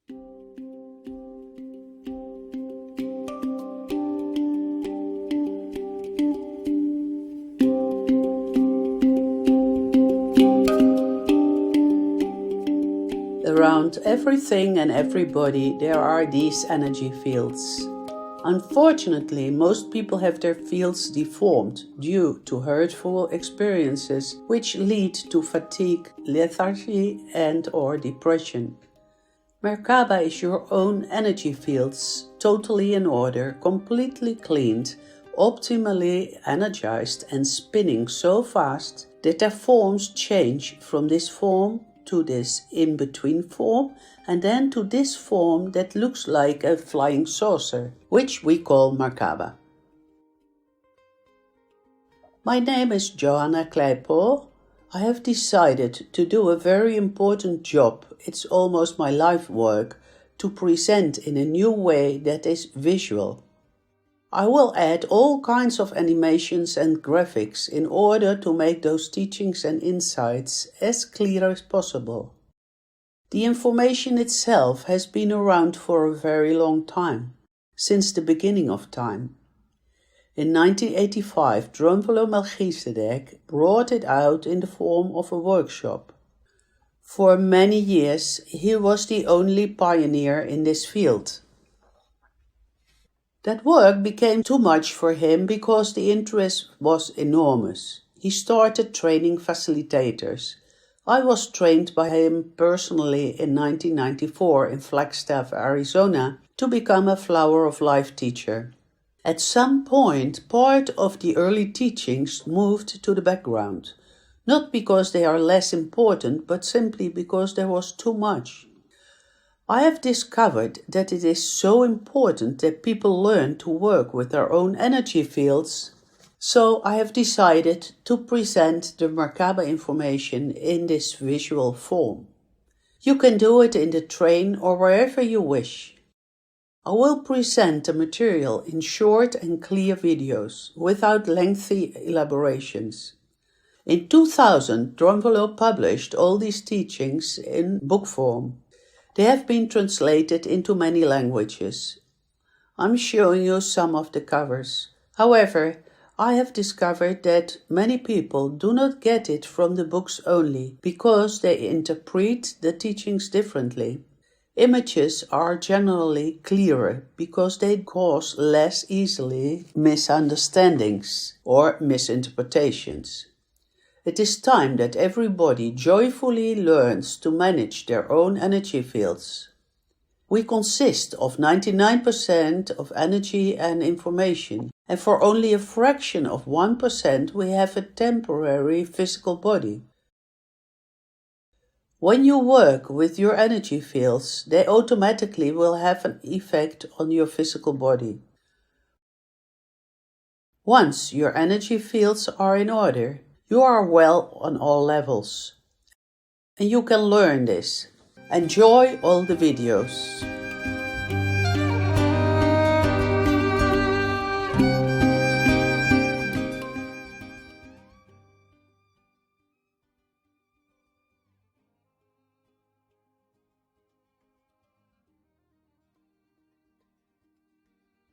Around everything and everybody there are these energy fields. Unfortunately, most people have their fields deformed due to hurtful experiences which lead to fatigue, lethargy and/or depression. Merkaba is your own energy fields, totally in order, completely cleaned, optimally energized and spinning so fast that their forms change from this form to this in-between form and then to this form that looks like a flying saucer, which we call Merkaba. My name is Johanna Kleipool. I have decided to do a very important job, it's almost my life work, to present in a new way that is visual. I will add all kinds of animations and graphics in order to make those teachings and insights as clear as possible. The information itself has been around for a very long time, since the beginning of time. In 1985, Drunvalo Melchizedek brought it out in the form of a workshop. For many years, he was the only pioneer in this field. That work became too much for him because the interest was enormous. He started training facilitators. I was trained by him personally in 1994 in Flagstaff, Arizona, to become a Flower of Life teacher. At some point, part of the early teachings moved to the background, not because they are less important, but simply because there was too much. I have discovered that it is so important that people learn to work with their own energy fields, so I have decided to present the Merkaba information in this visual form. You can do it in the train or wherever you wish. I will present the material in short and clear videos, without lengthy elaborations. In 2000, Drunvalo published all these teachings in book form. They have been translated into many languages. I'm showing you some of the covers. However, I have discovered that many people do not get it from the books only, because they interpret the teachings differently. Images are generally clearer because they cause less easily misunderstandings or misinterpretations. It is time that everybody joyfully learns to manage their own energy fields. We consist of 99% of energy and information, and for only a fraction of 1% we have a temporary physical body. When you work with your energy fields, they automatically will have an effect on your physical body. Once your energy fields are in order, you are well on all levels. And you can learn this. Enjoy all the videos.